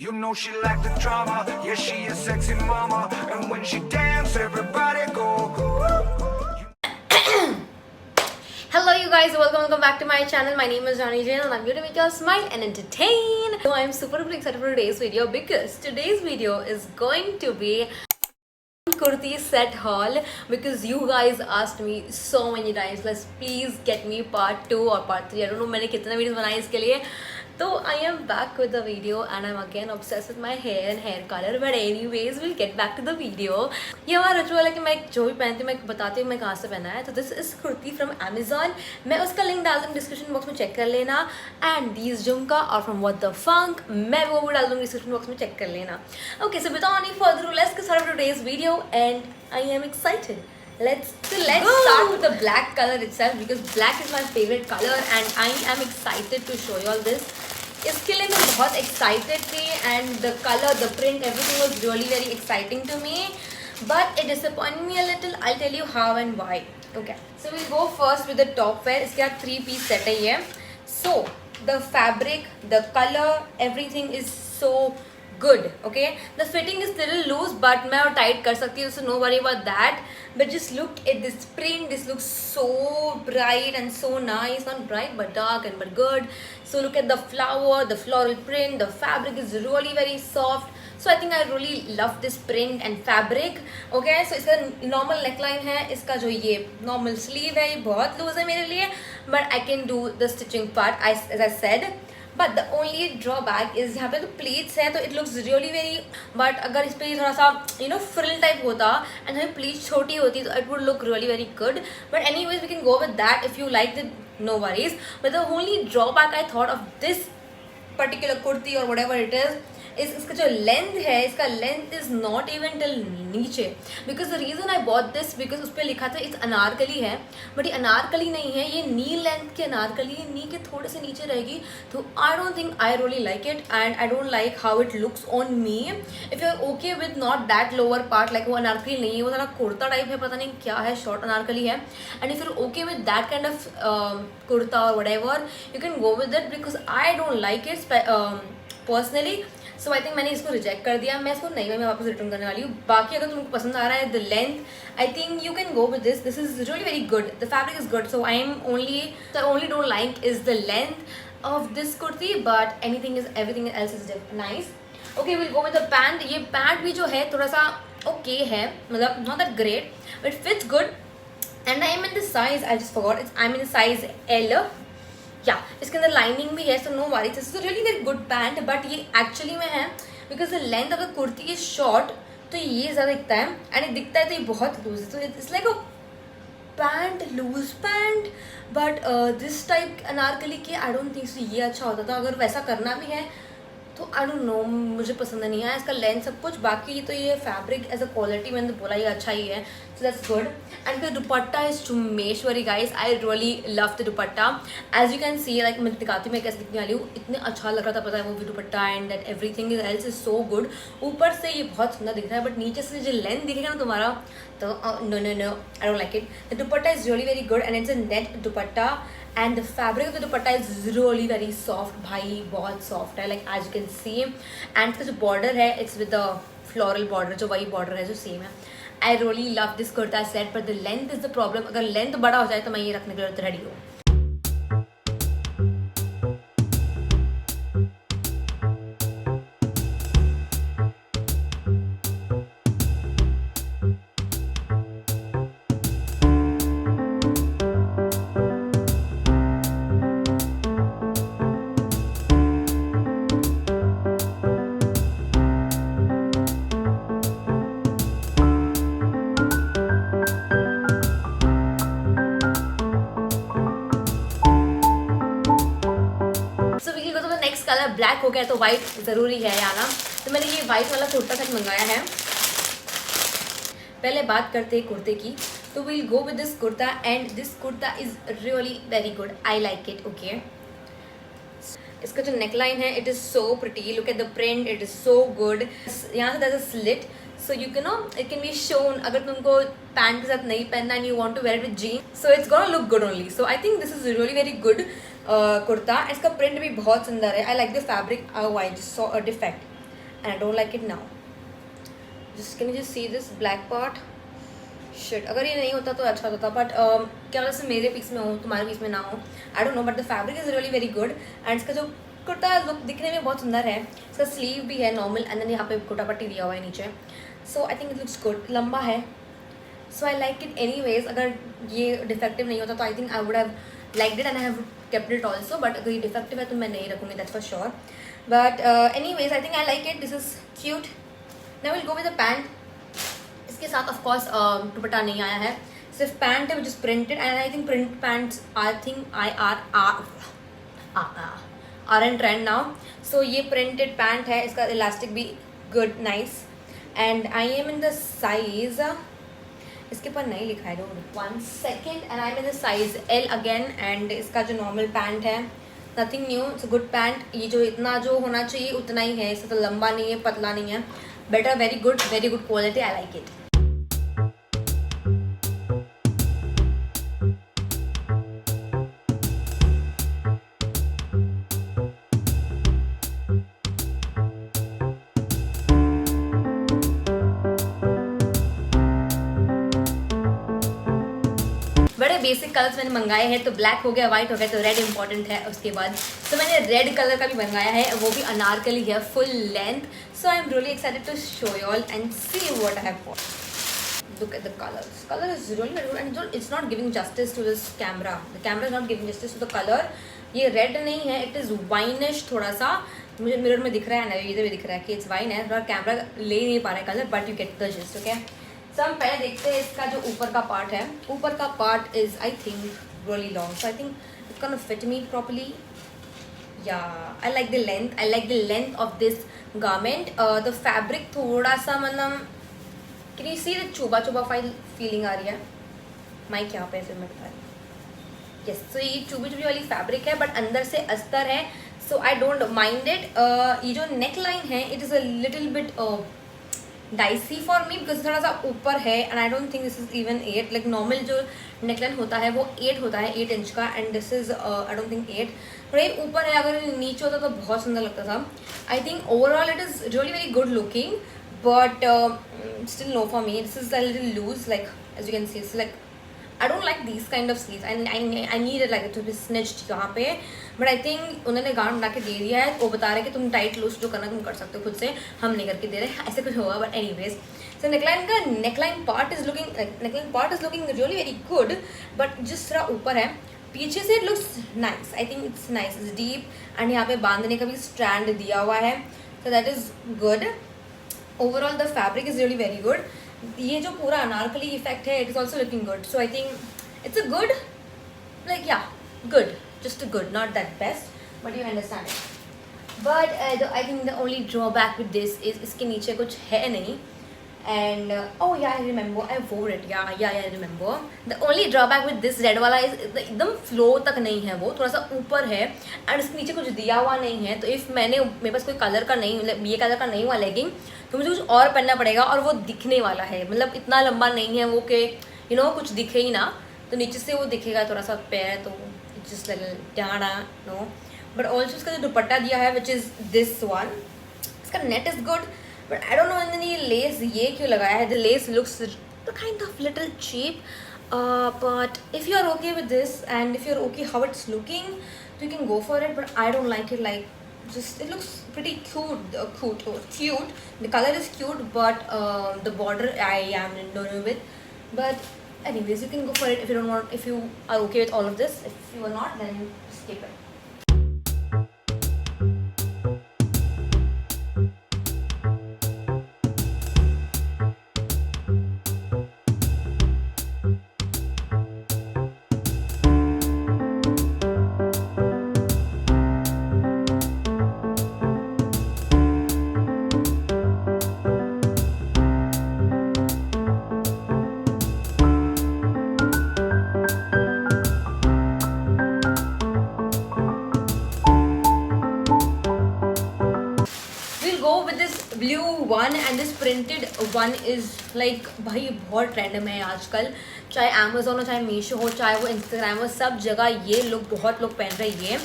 You know she like the drama, yeah she a sexy mama. And when she dance, everybody go. Hello you guys, welcome back to my channel. My name is Rani Jain and I'm here to make you all smile and entertain. So I'm super excited for today's video because today's video is going to be kurti set haul because you guys asked me so many times, let's please get me part 2 or part 3. I don't know मैंने कितने videos बनाए इसके लिए. तो I am back with the video and I'm again obsessed with my hair and hair color. But anyways, we'll get back to the video. ये हमारा ritual है कि मैं जो भी पहनती हूँ मैं बताती हूँ मैं कहाँ से पहना है. तो this is kurti from Amazon. मैं उसका लिंक डाल दूँगी डिस्क्रिप्शन बॉक्स में, चेक कर लेना. एंड दीज झुमका और फ्रॉम व्हाट द फंक मैं वो भी डाल दूँगी डिस्क्रिप्शन बॉक्स में, चेक कर लेना. Okay, so without any further ado, let's get started with today's video and I am excited. Let's start with the black color itself because black is my favorite color and I am excited to show you all this. इसके लिए मैं बहुत excited थी and the color, the print, everything was really very exciting to me. But it disappointed me a little. I'll tell you how and why. Okay. So we'll go first with the top wear. इसके बाद 3-piece set है ये. So the fabric, the color, everything is so good. Okay, the fitting is little loose but मैं और tight कर सकती हूँ, so no worry about that. But just look at this print. This looks so bright and so nice. Not bright but dark and but good. So look at the flower, the floral print. The fabric is really very soft. So I think I really love this print and fabric. Okay, so इसका normal neckline है, इसका जो ये normal sleeve है ये बहुत loose है मेरे लिए, but I can do the stitching part as I said. But the only drawback is यहाँ पे तो pleats है तो it looks really very, but अगर इस पे थोड़ा सा frill type होता and हमें pleats छोटी होती तो it would look really very good. But anyways, we can go with that if you like it, no worries. But the only drawback I thought of this particular kurti or whatever it is इसका जो length है, इसका length is not even till नीचे. Because the reason I bought this because उस पर लिखा था it's Anarkali है, बट ये अनारकली नहीं है, ये नी लेंथ के अनारकली है, नी के थोड़े से नीचे रहेगी. तो I don't think I really like it and I don't like how it looks on me. If you are okay with not that lower part, like वो अनारकली नहीं है, वो थोड़ा कुर्ता टाइप है, पता नहीं क्या है, शॉर्ट अनारकली है. And if you are okay with that kind of kurta और whatever you can go with it because I don't like it personally. So I think मैंने इसको रिजेक्ट कर दिया. मैं इसको नहीं, मैं वापस रिटर्न करने वाली हूँ. बाकी अगर तुमको पसंद आ रहा है the length, I think you can go with this. This is really very good. The fabric is good. So I am only don't like is the length of this kurti, but everything else is nice. Okay, will go with the pant. ये pant भी जो है थोड़ा सा okay है, मतलब not that great but fits good. And I am in the size, I just forgot, I am in the size L. या इसके अंदर लाइनिंग भी है, so no worries. This is really very good pant, but ये actually में है because the length अगर kurti is short तो ये ज़्यादा दिखता है एंड ये दिखता है तो ये बहुत लूज है. तो it's like a pant, loose pant, but this type anarkali के आई डोंट थिंक सो ये अच्छा होता था. अगर वैसा करना भी है तो आई डोंट नो, मुझे पसंद नहीं आया इसका लेंथ सब कुछ. बाकी तो ये फैब्रिक एज अ क्वालिटी मैंने तो बोला ये अच्छा ही है, so that's good. And the dupatta is चुम्मेश्वरी guys. I really love the dupatta. As you can see, like मैं दिखाती हूँ मैं कैसे दिखने वाली हूँ. इतने अच्छा लग रहा था, पता है, वो भी दुपट्टा and that everything is else is so good. ऊपर से ये बहुत सुंदर दिख रहा है, बट नीचे से जो लेंथ दिखेगा ना तुम्हारा तो no I don't like it. The dupatta is really very good and it's a net dupatta. And the fabric of the dupatta is really very soft. भाई बहुत सॉफ्ट है, like as you can see. And इसका जो border है it's with the floral border, जो वही border है जो सेम है. I really love this kurta set, but the length is the problem. अगर लेंथ बड़ा हो जाए तो मैं ये रखने के लिए रेडी हूँ. कलर ब्लैक हो गया तो वाइट ज़रूरी है आना. तो मैंने ये वाइट वाला कुर्ता सेट मंगाया है. पहले बात करते हैं कुर्ते की. तो will go with this kurta and this kurta is really very good. I like it. Okay, इसका जो नेकलाइन है it is so pretty. Look at the print, it is so good. यहाँ से there's a slit so you can know it can be shown. अगर तुमको pant के साथ नहीं पहनना and you want to wear it with jeans, so it's gonna look good only. So I think this is really very good kurta. इसका print भी बहुत सुंदर है. I like the fabric. I just saw a defect. and I don't like it now. Just can you just see this black part? Shit, अगर ये नहीं होता तो अच्छा होता, बट क्या वजह से मेरे पीस में हो तुम्हारे पीस में ना हो, आई don't no, but the fabric is really very good. And इसका जो कुर्ता लुक दिखने में बहुत सुंदर है. इसका स्लीव भी है नॉर्मल, एंड देन यहाँ पे कुर्ता पट्टी दिया हुआ है नीचे. So I think it looks good. लंबा है, so I like it anyways. अगर ये डिफेक्टिव नहीं होता तो I think I would have liked it and I have kept it also, but अगर ये डिफेक्टिव है तो मैं नहीं रखूँगी, that's for sure. But anyways, I think I like it. This is cute. Now we'll go with the pant. इसके साथ of course दुपट्टा नहीं आया है, सिर्फ पैंट है which is printed, and I think print pants are in trend now. So ये printed pant है, इसका elastic भी good, nice, and I am in the size, इसके ऊपर नहीं लिखा है, one second, and I'm in the size L again. And इसका जो normal pant है, nothing new, it's a good pant. ये जो इतना जो होना चाहिए उतना ही है, इससे तो लंबा नहीं है, पतला नहीं है, better, very good quality, I like it. बड़े बेसिक कलर्स मैंने मंगाए हैं, तो ब्लैक हो गया, वाइट हो गया, तो रेड इंपॉर्टेंट है उसके बाद. तो मैंने रेड कलर का भी मंगाया है, वो भी अनारकली है, full length. So I am really excited to show you all and see what I have bought. Look at the colors. Color is really very good, and it's not giving justice to this camera. The camera is not giving justice to the color. ये red नहीं है, it is winish थोड़ा सा. मुझे mirror में दिख रहा है ना, इधर भी दिख रहा है कि इट्स वाइन है, थोड़ा कैमरा ले नहीं पा रहा है colour, but you get the gist. Okay, so हम पहले देखते हैं इसका जो ऊपर का पार्ट है. ऊपर का part is I think really long, so I think it can fit me properly. Yeah, I like the length. I like the length of this garment. The fabric थोड़ा सा मतलब, can you see the चुबा चुबा feeling आ रही है. Mic यहाँ पे ऐसे मैं बता रही हूँ. यस, तो ये चुबी चुबी वाली फैब्रिक है, बट अंदर से अस्तर है, so I don't mind it. ये जो नेक लाइन है, it is a little bit dicey for me, because थोड़ा सा ऊपर है, and I don't think this is even 8. Like normal जो नेकलाइन होता है वो 8 होता है, 8 इंच का, and this is I don't think 8. थोड़ा ये ऊपर है, अगर नीचे होता तो बहुत सुंदर लगता था. I think overall it is really very good looking, but still no for me. This is a little loose, like as you can see. It's like I don't like these kind of sleeves, and I need it like it to be snitched यहाँ पे, but I think उन्होंने gown बना के दे दिया है. वो बता रहे कि तुम टाइट लूज जो करना तुम कर सकते हो खुद से, हम नहीं करके दे रहे, ऐसे कुछ होगा. But anyways, so neckline part is looking really very good, but जिस तरह ऊपर है, पीछे से it looks nice. I think it's nice, it's deep, and यहाँ पे बांधने का भी स्टैंड दिया हुआ है, so that is good. Overall the fabric is really very good. ये जो पूरा अनारकली इफेक्ट है, it is also looking good. So I think it's a good, like या good, just a good, not that best, but you understand it. But I think the only drawback with this is इसके नीचे कुछ है नहीं. And oh yeah, I remember, I wore it. Yeah, I remember. The only drawback with this red वाला is एकदम flow तक नहीं है, वो थोड़ा सा ऊपर है, एंड इसके नीचे कुछ दिया हुआ नहीं है. तो इफ़ मेरे पास कोई कलर का नहीं, मतलब ये कलर का नहीं हुआ लेगिंग, तो मुझे कुछ और पहनना पड़ेगा, और वो दिखने वाला है, मतलब इतना लंबा नहीं है वो कि यू नो कुछ दिखे ही ना, तो नीचे से वो दिखेगा थोड़ा सा पैर, तो जस्ट डाना नो. बट ऑल्सो इसका जो दुपट्टा दिया है, विच इज़ दिस वन, इसका net is good, but I don't know इन ये लेस ये क्यों लगाया है. The lace looks kind of little cheap, but if you are okay with this, and if you are okay how it's looking, तो you can go for it. But I don't like it. Like, just it looks pretty cute. The color is cute, but the border I am no with. But anyways, you can go for it if you don't want. If you are okay with all of this. If you are not, then skip it. Blue one and this printed one is like, भाई बहुत trend में है आजकल, चाहे Amazon हो, चाहे मीशो हो, चाहे वो इंस्टाग्राम हो, सब जगह ये लोग बहुत लोग पहन रहे हैं.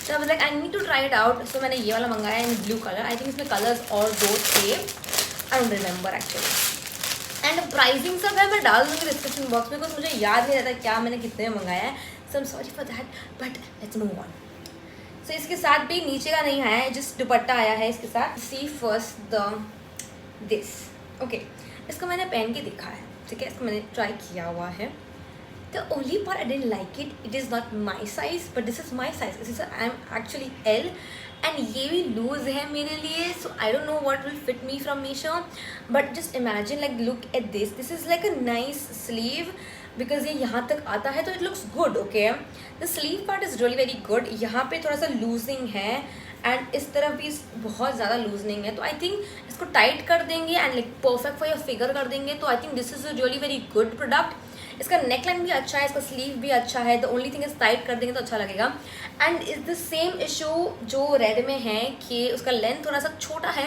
तो I was like I need to try it out. So मैंने ये वाला मंगाया in blue colour. I think इसमें कलर्स और 2 थे, I don't remember actually. And pricing सब है, मैं डाल दूँगी डिस्क्रिप्शन बॉक्स में, बिकॉज मुझे याद नहीं रहता क्या मैंने कितने में मंगाया है. So I am sorry for that, but let's move on. So इसके साथ भी नीचे का नहीं आया है, जस्ट दुपट्टा आया है इसके साथ. सी फर्स्ट द दिस. ओके, इसको मैंने पहन के देखा है, ठीक है, इसको मैंने ट्राई किया हुआ है. The only part I didn't like it is not my size, but this is my size. This is I'm actually L, and ये भी लूज है मेरे लिए. So I don't know what will fit me from Meesho, but just imagine, like, look at this. This is like a nice sleeve because ये यहाँ तक आता है, तो it looks good. Okay, the sleeve part is really very good. यहाँ पे थोड़ा सा लूजिंग है एंड इस तरफ भी बहुत ज़्यादा लूजनिंग है, तो आई थिंक इसको टाइट कर देंगे and like perfect for your figure कर देंगे. तो I think this is a really very good product. इसका नेकलाइन भी अच्छा है, इसका स्लीव भी अच्छा है. The only thing is tight कर देंगे तो अच्छा लगेगा. And is the same issue जो रेड में है कि उसका लेंथ थोड़ा सा छोटा है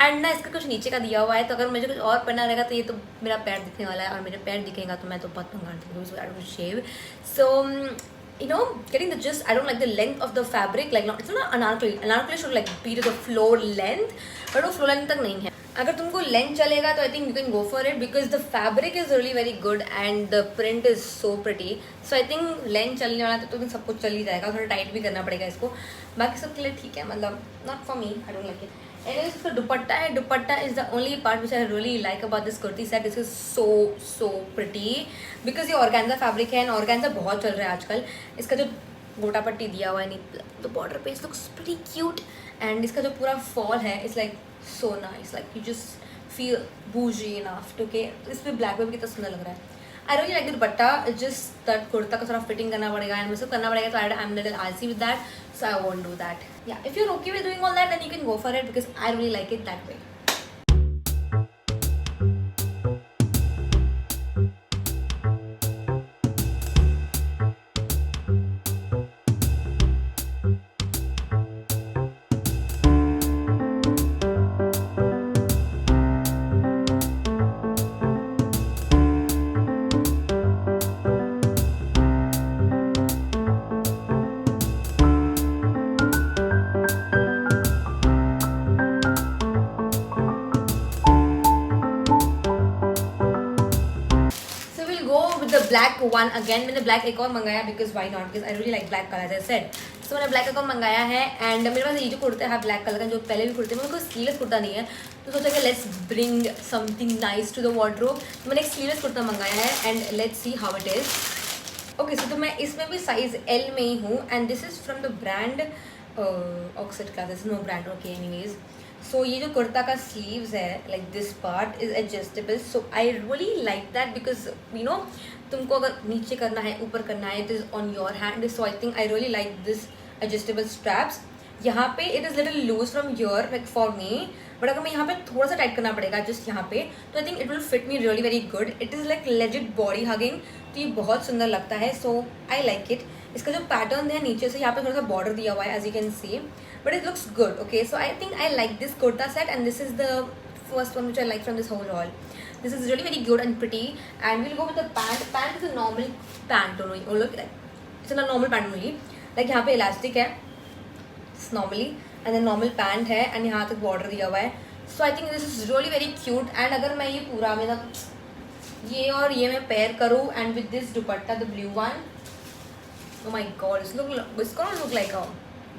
एंड ना इसका कुछ नीचे का दिया हुआ है. तो अगर मुझे कुछ और पहनना रहेगा तो ये तो मेरा पैर दिखने वाला है, और मेरे पैर दिखेगा तो मैं तो बहुत मंगा दूँगी शेव. सो you know, getting the gist, I don't like the length of the fabric, like not, it's not anarkali. Anarkali should like be to the floor length, but वो floor length तक नहीं है. अगर तुमको लेंथ चलेगा तो I think you can go for it because the fabric is really very good and the print is so pretty. So I think length चलने वाला तो सब कुछ चल ही जाएगा. थोड़ा टाइट भी करना पड़ेगा इसको, बाकी सब के लिए ठीक है, मतलब not for me, I don't like it. Anyways, इसका दुपट्टा है. दुपट्टा is the only part which I really like about this kurti set. This is so pretty because ये organza fabric है, and organza बहुत चल रहा है आजकल. इसका जो गोटा पट्टी दिया हुआ है नहीं, the border piece looks pretty cute, and इसका जो पूरा fall है it's like so nice, like you just feel bougie enough. Okay, इस पे black में भी कितना सुंदर लग रहा है. I really like the dupatta. It's just that kurta को थोड़ा फिटिंग करना पड़ेगा एंड मुझे करना पड़ेगा, तो I'm little आलसी with that, so I won't do that. Yeah, if you're okay with doing all that, then you can go for it because I really like it that way. Black one again. मैंने black एक और मंगाया because why not, because I really like black colour as said. So मैंने black एक और मंगाया है and मेरे पास ये जो कुर्ते हैं ब्लैक कलर का, जो पहले भी कुर्ते में कोई स्लीवलेस कुर्ता नहीं है, तो सोचा कि let's bring something nice to the wardrobe. तो मैंने एक स्लीवलेस कुर्ता मंगाया है and let's see how it is. Okay, so तो मैं इसमें भी साइज एल में ही हूँ and this is from the brand Oxford classes, no brand. Okay, anyways, so ये जो कुर्ता का स्लीव्स है, like this part is adjustable. So I really like that because you know तुमको अगर नीचे करना है ऊपर करना है, it is on your hand. So I think I really like this adjustable straps. यहाँ पे it is little loose from your like for me, but अगर मैं यहाँ पे थोड़ा सा टाइट करना पड़ेगा जस्ट यहाँ पे, तो I think it will fit me really very good. It is like legit body hugging, तो ये बहुत सुंदर लगता है. So I like it. इसका जो पैटर्न है नीचे से यहाँ पे थोड़ा सा बॉर्डर दिया हुआ है as you can see, but it looks good. Okay, so I think I like this kurta set and this is the first one which I like from this whole haul. This is really very good and pretty, and we'll go with the pant. Pant is a normal pant only. Oh look, it's a normal pant only. Like यहाँ पे elastic है normally, and then normal pant है and यहाँ तक border दिया हुआ है. So I think this is really very cute. And अगर मैं ये पूरा मेरा ये और ये मैं पेयर करूँ and with this dupatta, the blue one, oh my god, it's gonna look like a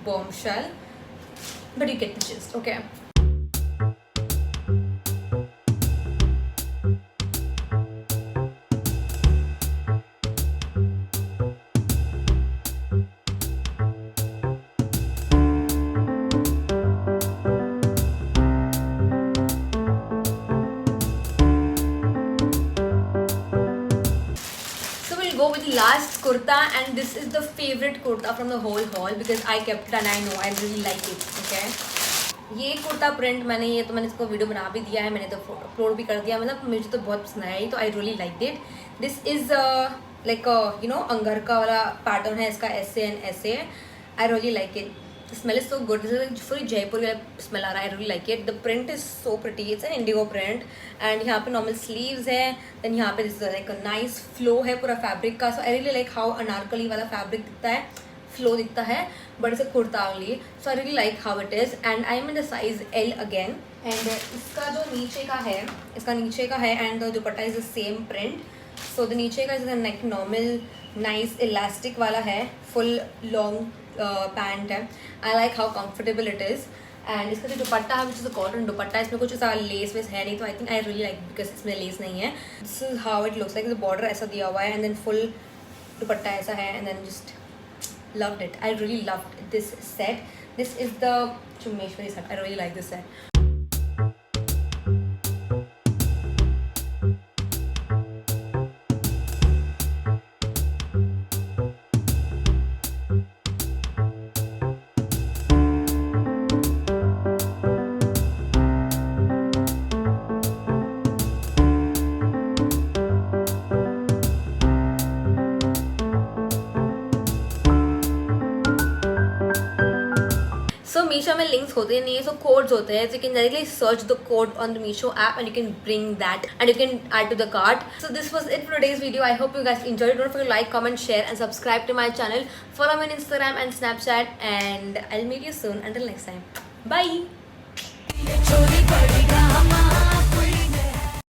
bombshell, but you get the gist. Okay. Go with the last kurta, and this is the favorite kurta from the whole haul because I kept it and I know I really like it. Okay, ये kurta print मैंने इसको video बना भी दिया है, मैंने तो upload भी कर दिया. मतलब मुझे तो बहुत पसंद आई, तो I really like it. This is like you know angrakha वाला पैटर्न है इसका, ऐसे एंड ऐसे. I really like it. The smell is so good. This is fully Jaipur smell आ रहा है. I really like it. The print is so pretty. It's an indigo print. And यहाँ पे normal sleeves है. Then यहाँ पे this is like a nice flow है पूरा fabric का. So I really like how Anarkali वाला fabric दिखता है. फ्लो दिखता है बट इसे kurta only. So I really like how it is and I am in the size L again. And इसका जो नीचे का है, इसका नीचे का है and the dupatta is the same print. So the नीचे का is like normal nice elastic वाला है, फुल लॉन्ग पैंट है. I like how comfortable it is. And इसका जो दुपट्टा है विच इज़ अ कॉटन दुपट्टा, इसमें कुछ ऐसा लेस वेस है नहीं, तो I think I really like because इसमें लेस नहीं है. This is how it looks like. Border ऐसा दिया हुआ है एंड देन फुल दुपट्टा ऐसा है and then just loved it. I really loved this set. This is the Chumeshwari set. I really like this set. So Meesho में links होते नहीं है, so codes होते हैं. So you can directly search the code on the Meesho app and you can bring that and you can add to the cart. So this was it for today's video. I hope you guys enjoyed it. Don't forget to like, comment, share and subscribe to my channel. Follow me on Instagram and Snapchat and I'll meet you soon. Until next time. Bye.